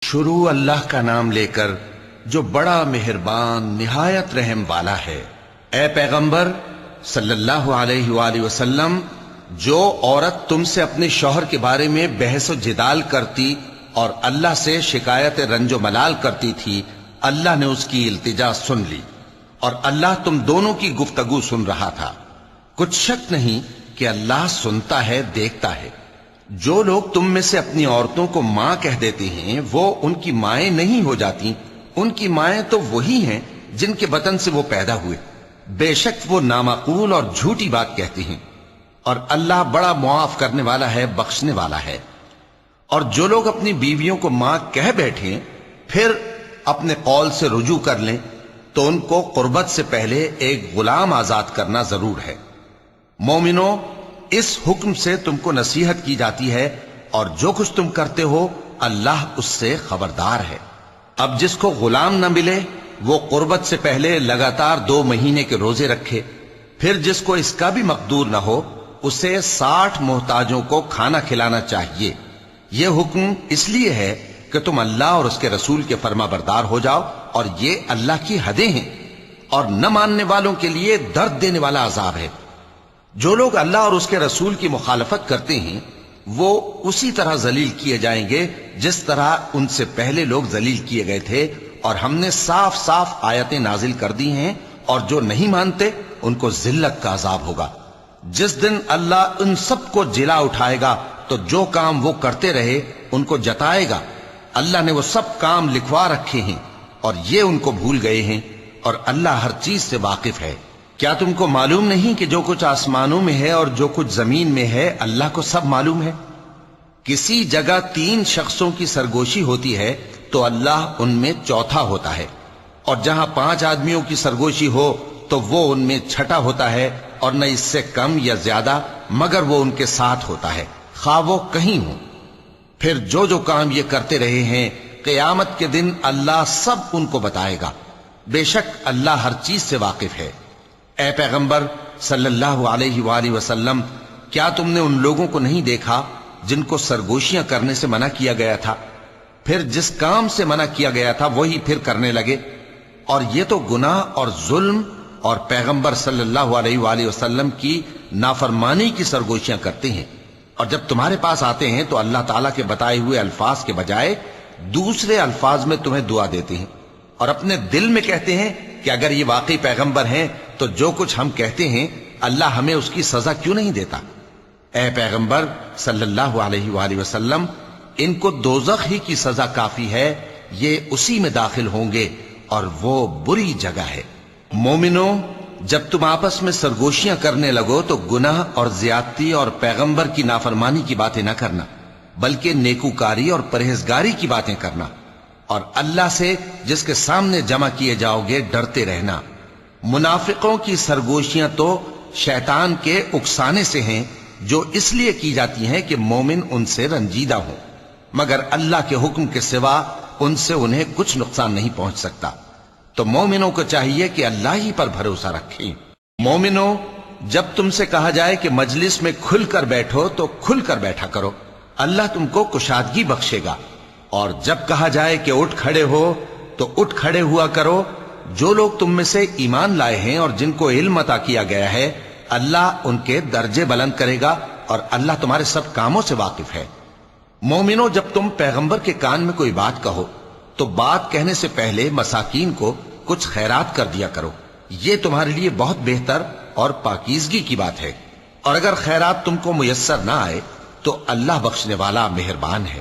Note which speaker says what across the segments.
Speaker 1: شروع اللہ کا نام لے کر جو بڑا مہربان نہایت رحم والا ہے۔ اے پیغمبر صلی اللہ علیہ وآلہ وسلم، جو عورت تم سے اپنے شوہر کے بارے میں بحث و جدال کرتی اور اللہ سے شکایت رنج و ملال کرتی تھی، اللہ نے اس کی التجا سن لی اور اللہ تم دونوں کی گفتگو سن رہا تھا۔ کچھ شک نہیں کہ اللہ سنتا ہے، دیکھتا ہے۔ جو لوگ تم میں سے اپنی عورتوں کو ماں کہہ دیتے ہیں وہ ان کی مائیں نہیں ہو جاتی، ان کی مائیں تو وہی ہیں جن کے بطن سے وہ پیدا ہوئے۔ بے شک وہ نامعقول اور جھوٹی بات کہتی ہیں، اور اللہ بڑا معاف کرنے والا ہے، بخشنے والا ہے۔ اور جو لوگ اپنی بیویوں کو ماں کہہ بیٹھیں پھر اپنے قول سے رجوع کر لیں تو ان کو قربت سے پہلے ایک غلام آزاد کرنا ضرور ہے۔ مومنوں، اس حکم سے تم کو نصیحت کی جاتی ہے اور جو کچھ تم کرتے ہو اللہ اس سے خبردار ہے۔ اب جس کو غلام نہ ملے وہ قربت سے پہلے لگاتار 2 مہینے کے روزے رکھے، پھر جس کو اس کا بھی مقدور نہ ہو اسے 60 محتاجوں کو کھانا کھلانا چاہیے۔ یہ حکم اس لیے ہے کہ تم اللہ اور اس کے رسول کے فرما بردار ہو جاؤ، اور یہ اللہ کی حدیں ہیں، اور نہ ماننے والوں کے لیے درد دینے والا عذاب ہے۔ جو لوگ اللہ اور اس کے رسول کی مخالفت کرتے ہیں وہ اسی طرح ذلیل کیے جائیں گے جس طرح ان سے پہلے لوگ ذلیل کیے گئے تھے، اور ہم نے صاف صاف آیتیں نازل کر دی ہیں، اور جو نہیں مانتے ان کو ذلت کا عذاب ہوگا۔ جس دن اللہ ان سب کو جلا اٹھائے گا تو جو کام وہ کرتے رہے ان کو جتائے گا۔ اللہ نے وہ سب کام لکھوا رکھے ہیں اور یہ ان کو بھول گئے ہیں، اور اللہ ہر چیز سے واقف ہے۔ کیا تم کو معلوم نہیں کہ جو کچھ آسمانوں میں ہے اور جو کچھ زمین میں ہے اللہ کو سب معلوم ہے؟ کسی جگہ 3 شخصوں کی سرگوشی ہوتی ہے تو اللہ ان میں چوتھا ہوتا ہے، اور جہاں 5 آدمیوں کی سرگوشی ہو تو وہ ان میں چھٹا ہوتا ہے، اور نہ اس سے کم یا زیادہ مگر وہ ان کے ساتھ ہوتا ہے، خواہ وہ کہیں ہوں۔ پھر جو جو کام یہ کرتے رہے ہیں قیامت کے دن اللہ سب ان کو بتائے گا۔ بے شک اللہ ہر چیز سے واقف ہے۔ اے پیغمبر صلی اللہ علیہ وآلہ وسلم، کیا تم نے ان لوگوں کو نہیں دیکھا جن کو سرگوشیاں کرنے سے منع کیا گیا تھا، پھر جس کام سے منع کیا گیا تھا وہی پھر کرنے لگے؟ اور یہ تو گناہ اور ظلم اور پیغمبر صلی اللہ علیہ وآلہ وسلم کی نافرمانی کی سرگوشیاں کرتے ہیں، اور جب تمہارے پاس آتے ہیں تو اللہ تعالیٰ کے بتائے ہوئے الفاظ کے بجائے دوسرے الفاظ میں تمہیں دعا دیتے ہیں، اور اپنے دل میں کہتے ہیں کہ اگر یہ واقعی پیغمبر ہیں تو جو کچھ ہم کہتے ہیں اللہ ہمیں اس کی سزا کیوں نہیں دیتا؟ اے پیغمبر صلی اللہ علیہ وآلہ وسلم، ان کو دوزخ ہی کی سزا کافی ہے، یہ اسی میں داخل ہوں گے اور وہ بری جگہ ہے۔ مومنوں، جب تم آپس میں سرگوشیاں کرنے لگو تو گناہ اور زیادتی اور پیغمبر کی نافرمانی کی باتیں نہ کرنا، بلکہ نیکوکاری اور پرہیزگاری کی باتیں کرنا، اور اللہ سے جس کے سامنے جمع کیے جاؤ گے ڈرتے رہنا۔ منافقوں کی سرگوشیاں تو شیطان کے اکسانے سے ہیں، جو اس لیے کی جاتی ہیں کہ مومن ان سے رنجیدہ ہوں، مگر اللہ کے حکم کے سوا ان سے انہیں کچھ نقصان نہیں پہنچ سکتا۔ تو مومنوں کو چاہیے کہ اللہ ہی پر بھروسہ رکھیں۔ مومنوں، جب تم سے کہا جائے کہ مجلس میں کھل کر بیٹھو تو کھل کر بیٹھا کرو، اللہ تم کو کشادگی بخشے گا، اور جب کہا جائے کہ اٹھ کھڑے ہو تو اٹھ کھڑے ہوا کرو۔ جو لوگ تم میں سے ایمان لائے ہیں اور جن کو علم عطا کیا گیا ہے اللہ ان کے درجے بلند کرے گا، اور اللہ تمہارے سب کاموں سے واقف ہے۔ مومنوں، جب تم پیغمبر کے کان میں کوئی بات کہو تو بات کہنے سے پہلے مساکین کو کچھ خیرات کر دیا کرو، یہ تمہارے لیے بہت بہتر اور پاکیزگی کی بات ہے، اور اگر خیرات تم کو میسر نہ آئے تو اللہ بخشنے والا مہربان ہے۔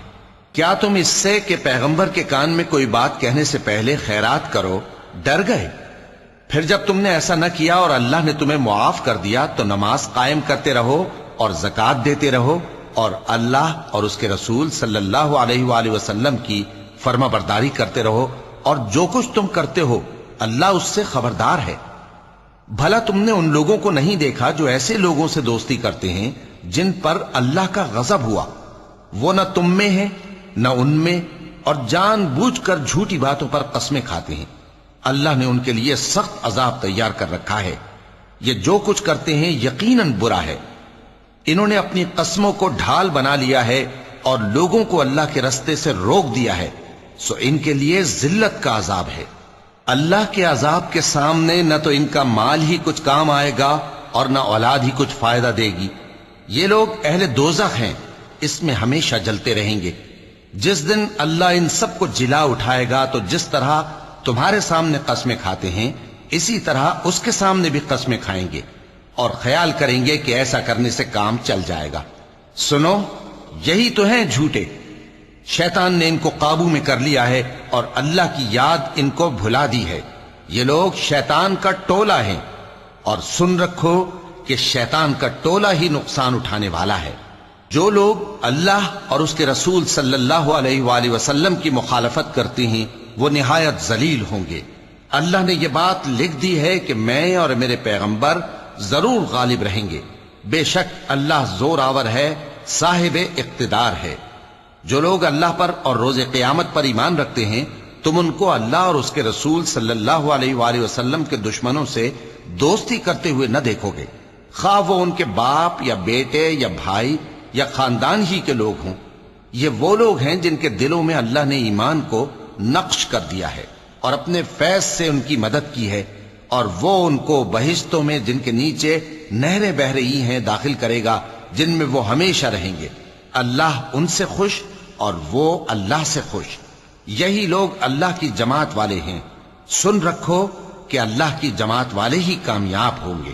Speaker 1: کیا تم اس سے کہ پیغمبر کے کان میں کوئی بات کہنے سے پہلے خیرات کرو ڈر گئے؟ پھر جب تم نے ایسا نہ کیا اور اللہ نے تمہیں معاف کر دیا تو نماز قائم کرتے رہو اور زکوٰۃ دیتے رہو، اور اللہ اور اس کے رسول صلی اللہ علیہ وآلہ وسلم کی فرما برداری کرتے رہو، اور جو کچھ تم کرتے ہو اللہ اس سے خبردار ہے۔ بھلا تم نے ان لوگوں کو نہیں دیکھا جو ایسے لوگوں سے دوستی کرتے ہیں جن پر اللہ کا غضب ہوا؟ وہ نہ تم میں ہیں نہ ان میں، اور جان بوجھ کر جھوٹی باتوں پر قسمیں کھاتے ہیں۔ اللہ نے ان کے لیے سخت عذاب تیار کر رکھا ہے۔ یہ جو کچھ کرتے ہیں یقیناً برا ہے۔ انہوں نے اپنی قسموں کو ڈھال بنا لیا ہے اور لوگوں کو اللہ کے رستے سے روک دیا ہے۔ سو ان کے لیے ذلت کا عذاب ہے۔ اللہ کے عذاب کے سامنے نہ تو ان کا مال ہی کچھ کام آئے گا اور نہ اولاد ہی کچھ فائدہ دے گی۔ یہ لوگ اہل دوزخ ہیں، اس میں ہمیشہ جلتے رہیں گے۔ جس دن اللہ ان سب کو جلا اٹھائے گا تو جس طرح تمہارے سامنے قسمیں کھاتے ہیں اسی طرح اس کے سامنے بھی قسمیں کھائیں گے اور خیال کریں گے کہ ایسا کرنے سے کام چل جائے گا۔ سنو، یہی تو ہیں جھوٹے۔ شیطان نے ان کو قابو میں کر لیا ہے اور اللہ کی یاد ان کو بھلا دی ہے۔ یہ لوگ شیطان کا ٹولہ ہیں، اور سن رکھو کہ شیطان کا ٹولہ ہی نقصان اٹھانے والا ہے۔ جو لوگ اللہ اور اس کے رسول صلی اللہ علیہ وآلہ وسلم کی مخالفت کرتے ہیں وہ نہایت ذلیل ہوں گے۔ اللہ نے یہ بات لکھ دی ہے کہ میں اور میرے پیغمبر ضرور غالب رہیں گے۔ بے شک اللہ زور آور ہے، صاحب اقتدار ہے۔ جو لوگ اللہ پر اور روز قیامت پر ایمان رکھتے ہیں تم ان کو اللہ اور اس کے رسول صلی اللہ علیہ وآلہ وسلم کے دشمنوں سے دوستی کرتے ہوئے نہ دیکھو گے، خواہ وہ ان کے باپ یا بیٹے یا بھائی یا خاندان ہی کے لوگ ہوں۔ یہ وہ لوگ ہیں جن کے دلوں میں اللہ نے ایمان کو نقش کر دیا ہے اور اپنے فیض سے ان کی مدد کی ہے، اور وہ ان کو بہشتوں میں جن کے نیچے نہریں بہہ رہی ہیں داخل کرے گا، جن میں وہ ہمیشہ رہیں گے۔ اللہ ان سے خوش اور وہ اللہ سے خوش۔ یہی لوگ اللہ کی جماعت والے ہیں۔ سن رکھو کہ اللہ کی جماعت والے ہی کامیاب ہوں گے۔